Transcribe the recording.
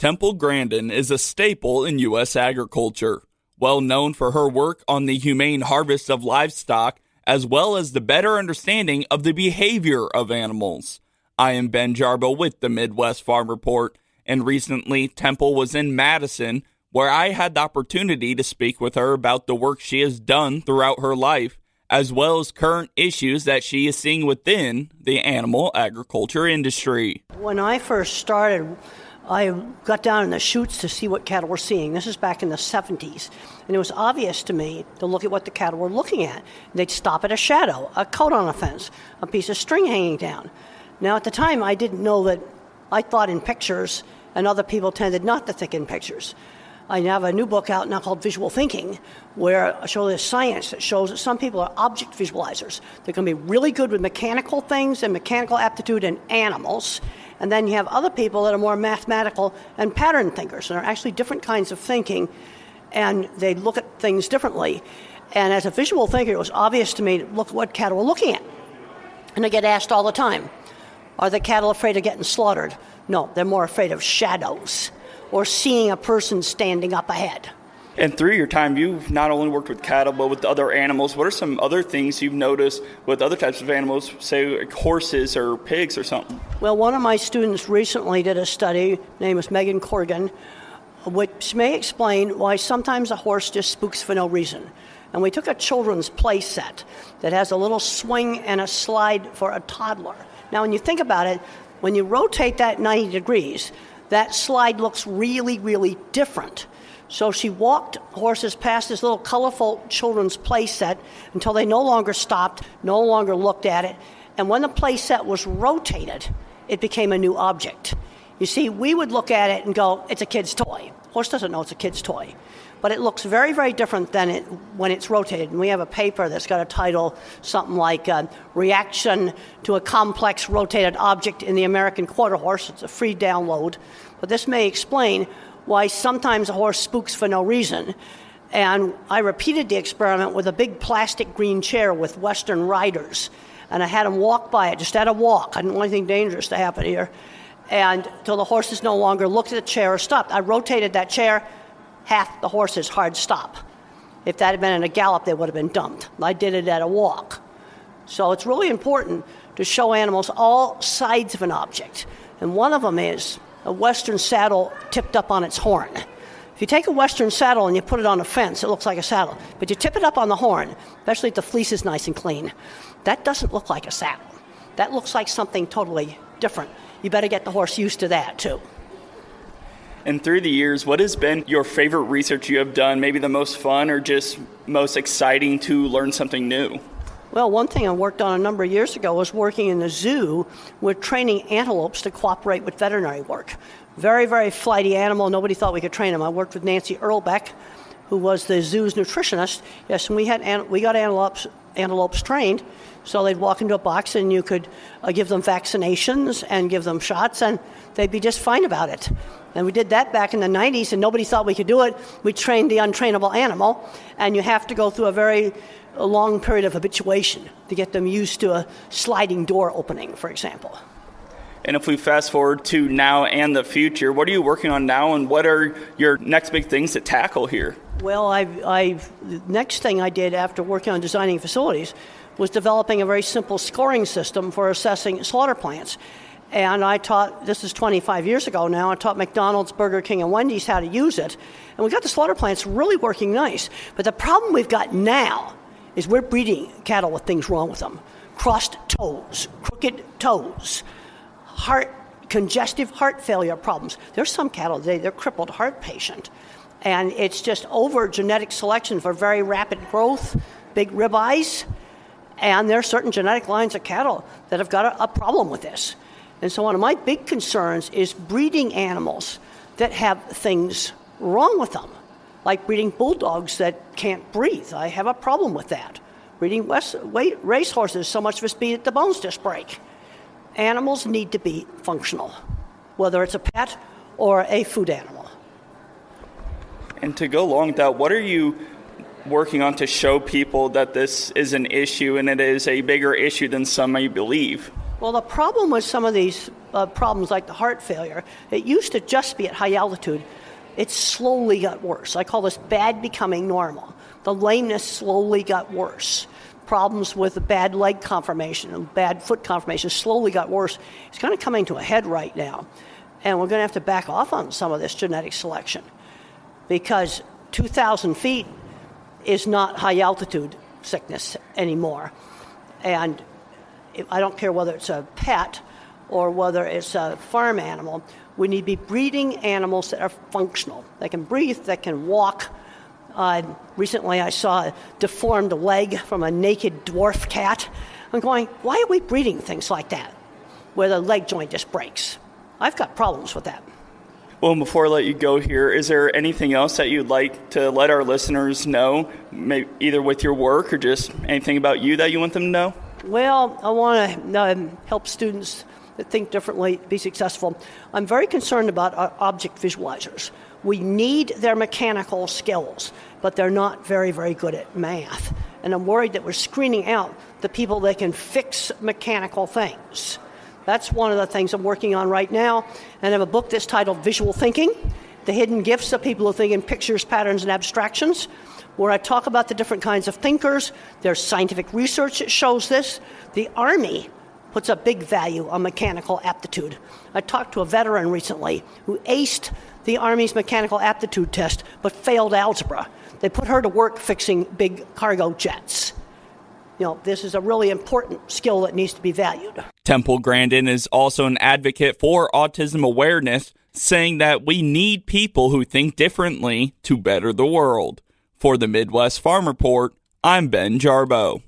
Temple Grandin is a staple in U.S. agriculture, well known for her work on the humane harvest of livestock, as well as the better understanding of the behavior of animals. I am Ben Jarbo with the Midwest Farm Report, and recently Temple was in Madison, where I had the opportunity to speak with her about the work she has done throughout her life, as well as current issues that she is seeing within the animal agriculture industry. When I first started, I got down in the chutes to see what cattle were seeing. This is back in the 70s. And it was obvious to me to look at what the cattle were looking at. They'd stop at a shadow, a coat on a fence, a piece of string hanging down. Now, at the time, I didn't know that. I thought in pictures, and other people tended not to think in pictures. I have a new book out now called Visual Thinking, where I show the science that shows that some people are object visualizers. They're going to be really good with mechanical things and mechanical aptitude in animals. And then you have other people that are more mathematical and pattern thinkers. And they're actually different kinds of thinking, and they look at things differently. And as a visual thinker, it was obvious to me to look at what cattle were looking at. And I get asked all the time, are the cattle afraid of getting slaughtered? No, they're more afraid of shadows or seeing a person standing up ahead. And through your time, you've not only worked with cattle, but with other animals. What are some other things you've noticed with other types of animals, say like horses or pigs or something? Well, one of my students recently did a study, name is Megan Corrigan, which may explain why sometimes a horse just spooks for no reason. And we took a children's play set that has a little swing and a slide for a toddler. Now, when you think about it, when you rotate that 90 degrees, that slide looks really, really different. So she walked horses past this little colorful children's play set until they no longer stopped, no longer looked at it. And when the play set was rotated, it became a new object. You see, we would look at it and go, it's a kid's toy. Horse doesn't know it's a kid's toy. But it looks very, very different than it when it's rotated. And we have a paper that's got a title, something like Reaction to a Complex Rotated Object in the American Quarter Horse. It's a free download. But this may explain why sometimes a horse spooks for no reason. And I repeated the experiment with a big plastic green chair with Western riders. And I had them walk by it, just at a walk. I didn't want anything dangerous to happen here. And till the horses no longer looked at the chair or stopped. I rotated that chair, half the horses hard stop. If that had been in a gallop, they would have been dumped. I did it at a walk. So it's really important to show animals all sides of an object. And one of them is a Western saddle tipped up on its horn. If you take a Western saddle and you put it on a fence, it looks like a saddle. But you tip it up on the horn, especially if the fleece is nice and clean, that doesn't look like a saddle. That looks like something totally different. You better get the horse used to that, too. And through the years, what has been your favorite research you have done, maybe the most fun or just most exciting to learn something new? Well, one thing I worked on a number of years ago was working in the zoo with training antelopes to cooperate with veterinary work. Very, very flighty animal. Nobody thought we could train them. I worked with Nancy Earlbeck, who was the zoo's nutritionist. Yes, and we got antelopes trained, so they'd walk into a box and you could give them vaccinations and give them shots, and they'd be just fine about it. And we did that back in the 90s, and nobody thought we could do it. We trained the untrainable animal, and you have to go through a long period of habituation to get them used to a sliding door opening, for example. And if we fast forward to now and the future, what are you working on now, and what are your next big things to tackle here? Well, the next thing I did after working on designing facilities was developing a very simple scoring system for assessing slaughter plants. And I taught, this is 25 years ago now, I taught McDonald's, Burger King, and Wendy's how to use it. And we got the slaughter plants really working nice. But the problem we've got now is we're breeding cattle with things wrong with them. Crossed toes, crooked toes, congestive heart failure problems. There's some cattle today, they're crippled heart patient. And it's just over genetic selection for very rapid growth, big ribeyes. And there are certain genetic lines of cattle that have got a problem with this. And so one of my big concerns is breeding animals that have things wrong with them, like breeding bulldogs that can't breathe. I have a problem with that. Breeding racehorses, so much for speed that the bones just break. Animals need to be functional, whether it's a pet or a food animal. And to go along with that, what are you working on to show people that this is an issue and it is a bigger issue than some may believe? Well, the problem with some of these problems like the heart failure, it used to just be at high altitude. It slowly got worse. I call this bad becoming normal. The lameness slowly got worse. Problems with the bad leg conformation and bad foot conformation slowly got worse. It's kind of coming to a head right now. And we're going to have to back off on some of this genetic selection because 2,000 feet is not high altitude sickness anymore. And I don't care whether it's a pet or whether it's a farm animal, we need to be breeding animals that are functional. They can breathe, they can walk. Recently I saw a deformed leg from a naked dwarf cat. I'm going, why are we breeding things like that, where the leg joint just breaks? I've got problems with that. Well, before I let you go here, is there anything else that you'd like to let our listeners know, maybe either with your work or just anything about you that you want them to know? Well, I want to help students that think differently be successful. I'm very concerned about our object visualizers. We need their mechanical skills, but they're not very, very good at math. And I'm worried that we're screening out the people that can fix mechanical things. That's one of the things I'm working on right now. And I have a book that's titled Visual Thinking, The Hidden Gifts of People Who Think in Pictures, Patterns, and Abstractions, where I talk about the different kinds of thinkers. There's scientific research that shows this. The Army puts a big value on mechanical aptitude. I talked to a veteran recently who aced the Army's mechanical aptitude test but failed algebra. They put her to work fixing big cargo jets. You know, this is a really important skill that needs to be valued. Temple Grandin is also an advocate for autism awareness, saying that we need people who think differently to better the world. For the Midwest Farm Report, I'm Ben Jarboe.